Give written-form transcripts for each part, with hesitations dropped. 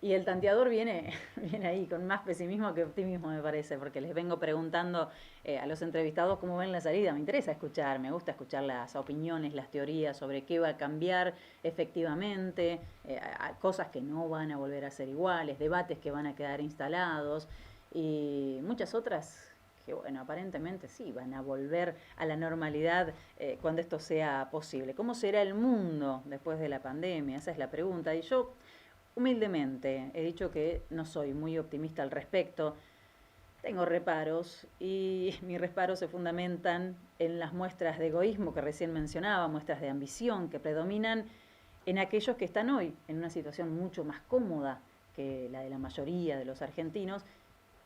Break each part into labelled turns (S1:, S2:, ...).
S1: Y el tanteador viene ahí con más pesimismo que optimismo, me parece, porque les vengo preguntando a los entrevistados cómo ven la salida. Me interesa escuchar, me gusta escuchar las opiniones, las teorías sobre qué va a cambiar efectivamente, cosas que no van a volver a ser iguales, debates que van a quedar instalados y muchas otras que, bueno, aparentemente sí van a volver a la normalidad cuando esto sea posible. ¿Cómo será el mundo después de la pandemia? Esa es la pregunta. Y yo humildemente he dicho que no soy muy optimista al respecto. Tengo reparos y mis reparos se fundamentan en las muestras de egoísmo que recién mencionaba, muestras de ambición que predominan en aquellos que están hoy en una situación mucho más cómoda que la de la mayoría de los argentinos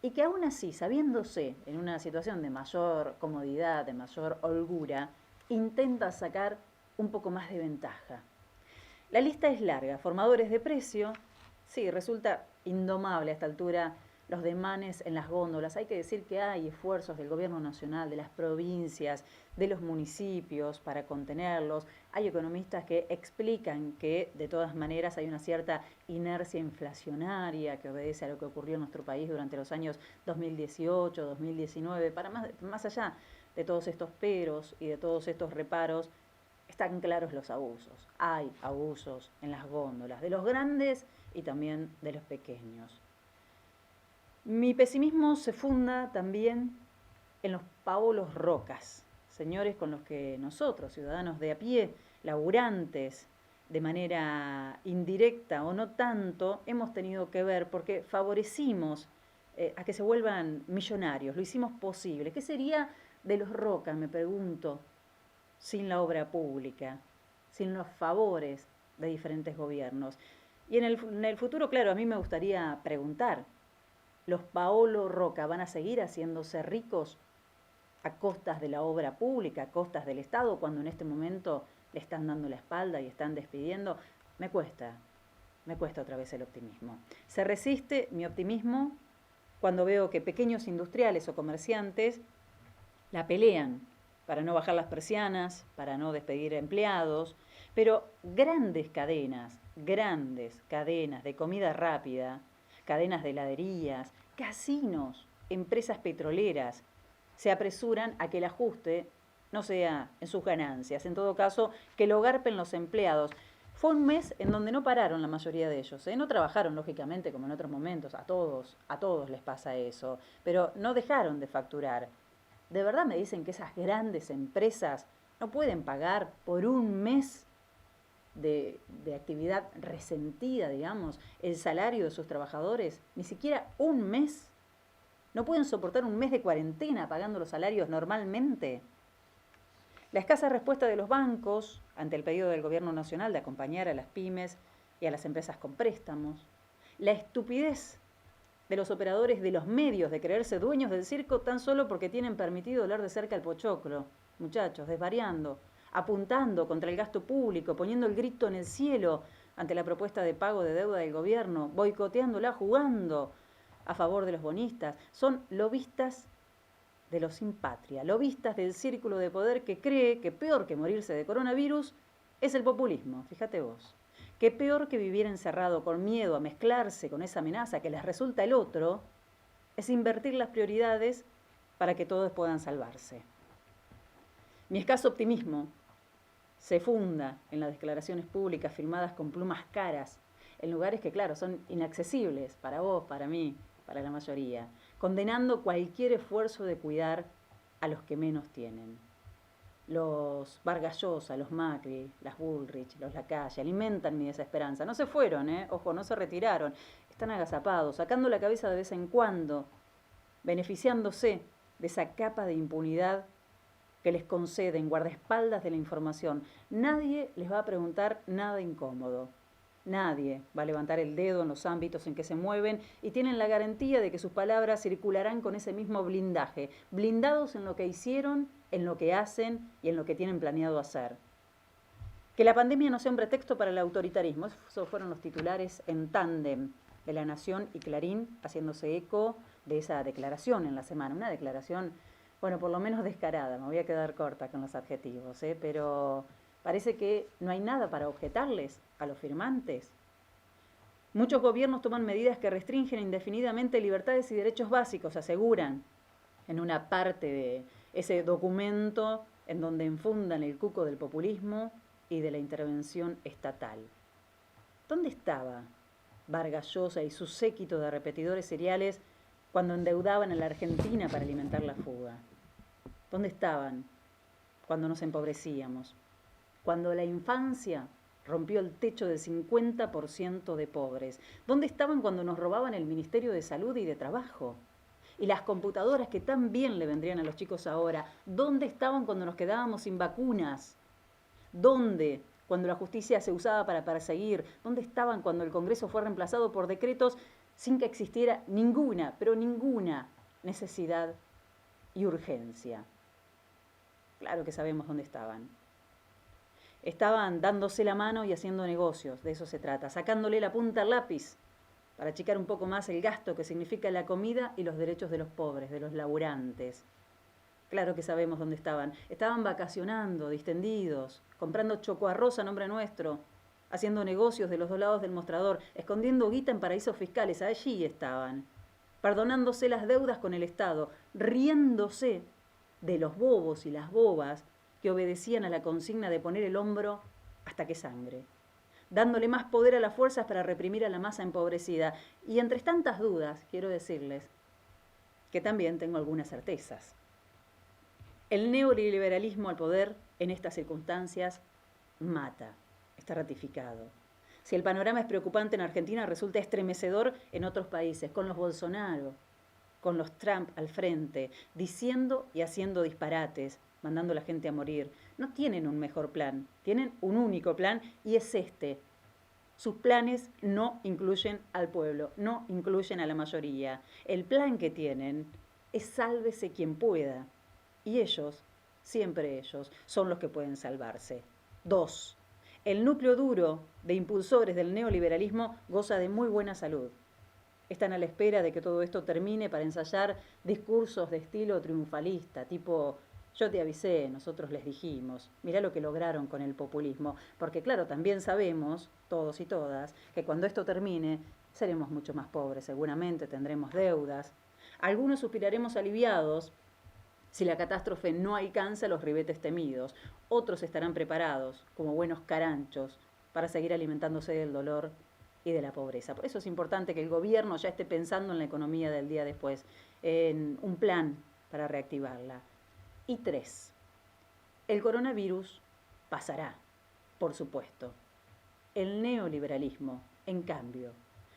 S1: y que aún así, sabiéndose en una situación de mayor comodidad, de mayor holgura, intenta sacar un poco más de ventaja. La lista es larga. Formadores de precio, sí, resulta indomable a esta altura los demanes en las góndolas. Hay que decir que hay esfuerzos del gobierno nacional, de las provincias, de los municipios para contenerlos. Hay economistas que explican que de todas maneras hay una cierta inercia inflacionaria que obedece a lo que ocurrió en nuestro país durante los años 2018, 2019. Para más allá de todos estos peros y de todos estos reparos, están claros los abusos. Hay abusos en las góndolas, de los grandes y también de los pequeños. Mi pesimismo se funda también en los Paolos Rocas, señores con los que nosotros, ciudadanos de a pie, laburantes, de manera indirecta o no tanto, hemos tenido que ver porque favorecimos a que se vuelvan millonarios, lo hicimos posible. ¿Qué sería de los Rocas, me pregunto, sin la obra pública, sin los favores de diferentes gobiernos? Y en el futuro, claro, a mí me gustaría preguntar, ¿los Paolo Roca van a seguir haciéndose ricos a costas de la obra pública, a costas del Estado, cuando en este momento le están dando la espalda y están despidiendo? Me cuesta otra vez el optimismo. Se resiste mi optimismo cuando veo que pequeños industriales o comerciantes la pelean para no bajar las persianas, para no despedir empleados, pero grandes cadenas de comida rápida, cadenas de heladerías, casinos, empresas petroleras, se apresuran a que el ajuste no sea en sus ganancias, en todo caso, que lo garpen los empleados. Fue un mes en donde no pararon la mayoría de ellos, ¿eh? No trabajaron, lógicamente, como en otros momentos, a todos les pasa eso, pero no dejaron de facturar. ¿De verdad me dicen que esas grandes empresas no pueden pagar por un mes de actividad resentida, digamos, el salario de sus trabajadores? Ni siquiera un mes. ¿No pueden soportar un mes de cuarentena pagando los salarios normalmente? La escasa respuesta de los bancos ante el pedido del gobierno nacional de acompañar a las pymes y a las empresas con préstamos. La estupidez de los operadores de los medios de creerse dueños del circo tan solo porque tienen permitido oler de cerca el pochoclo. Muchachos, desvariando, apuntando contra el gasto público, poniendo el grito en el cielo ante la propuesta de pago de deuda del gobierno, boicoteándola, jugando a favor de los bonistas. Son lobistas de los sin patria, lobistas del círculo de poder que cree que peor que morirse de coronavirus es el populismo, fíjate vos. Que peor que vivir encerrado con miedo a mezclarse con esa amenaza que les resulta el otro, es invertir las prioridades para que todos puedan salvarse. Mi escaso optimismo se funda en las declaraciones públicas firmadas con plumas caras, en lugares que, claro, son inaccesibles para vos, para mí, para la mayoría, condenando cualquier esfuerzo de cuidar a los que menos tienen. Los Vargas Llosa, los Macri, las Bullrich, los Lacalle, alimentan mi desesperanza. No se fueron, ojo, no se retiraron. Están agazapados, sacando la cabeza de vez en cuando, beneficiándose de esa capa de impunidad que les conceden guardaespaldas de la información. Nadie les va a preguntar nada incómodo. Nadie va a levantar el dedo en los ámbitos en que se mueven y tienen la garantía de que sus palabras circularán con ese mismo blindaje, blindados en lo que hicieron, en lo que hacen y en lo que tienen planeado hacer. Que la pandemia no sea un pretexto para el autoritarismo. Esos fueron los titulares en tándem de La Nación y Clarín, haciéndose eco de esa declaración en la semana. Una declaración, bueno, por lo menos descarada. Me voy a quedar corta con los adjetivos, pero parece que no hay nada para objetarles a los firmantes. Muchos gobiernos toman medidas que restringen indefinidamente libertades y derechos básicos, aseguran en una parte de ese documento en donde enfundan el cuco del populismo y de la intervención estatal. ¿Dónde estaba Vargas Llosa y su séquito de repetidores seriales cuando endeudaban a la Argentina para alimentar la fuga? ¿Dónde estaban cuando nos empobrecíamos? Cuando la infancia rompió el techo del 50% de pobres. ¿Dónde estaban cuando nos robaban el Ministerio de Salud y de Trabajo? Y las computadoras que tan bien le vendrían a los chicos ahora. ¿Dónde estaban cuando nos quedábamos sin vacunas? ¿Dónde? Cuando la justicia se usaba para perseguir. ¿Dónde estaban cuando el Congreso fue reemplazado por decretos sin que existiera ninguna, pero ninguna necesidad y urgencia? Claro que sabemos dónde estaban. Estaban dándose la mano y haciendo negocios, de eso se trata, sacándole la punta al lápiz para achicar un poco más el gasto que significa la comida y los derechos de los pobres, de los laburantes. Claro que sabemos dónde estaban. Estaban vacacionando, distendidos, comprando chocoarroz a nombre nuestro, haciendo negocios de los dos lados del mostrador, escondiendo guita en paraísos fiscales. Allí estaban, perdonándose las deudas con el Estado, riéndose de los bobos y las bobas que obedecían a la consigna de poner el hombro hasta que sangre, dándole más poder a las fuerzas para reprimir a la masa empobrecida. Y entre tantas dudas, quiero decirles que también tengo algunas certezas. El neoliberalismo al poder en estas circunstancias mata, está ratificado. Si el panorama es preocupante en Argentina, resulta estremecedor en otros países, con los Bolsonaro, con los Trump al frente, diciendo y haciendo disparates, mandando a la gente a morir. No tienen un mejor plan, tienen un único plan y es este. Sus planes no incluyen al pueblo, no incluyen a la mayoría. El plan que tienen es sálvese quien pueda. Y ellos, siempre ellos, son los que pueden salvarse. 2. El núcleo duro de impulsores del neoliberalismo goza de muy buena salud. Están a la espera de que todo esto termine para ensayar discursos de estilo triunfalista, tipo yo te avisé, nosotros les dijimos, mirá lo que lograron con el populismo, porque claro, también sabemos, todos y todas, que cuando esto termine seremos mucho más pobres, seguramente tendremos deudas. Algunos suspiraremos aliviados si la catástrofe no alcanza los ribetes temidos, otros estarán preparados, como buenos caranchos, para seguir alimentándose del dolor y de la pobreza. Por eso es importante que el gobierno ya esté pensando en la economía del día después, en un plan para reactivarla. Y 3. El coronavirus pasará, por supuesto. El neoliberalismo, en cambio,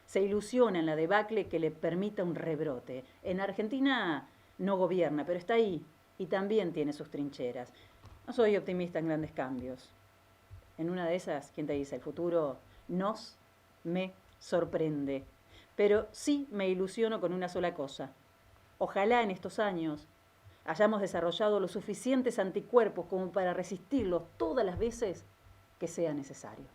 S1: se ilusiona en la debacle que le permita un rebrote. En Argentina no gobierna, pero está ahí y también tiene sus trincheras. No soy optimista en grandes cambios. En una de esas, ¿quién te dice? El futuro me sorprende. Pero sí me ilusiono con una sola cosa. Ojalá en estos años hayamos desarrollado los suficientes anticuerpos como para resistirlos todas las veces que sea necesario.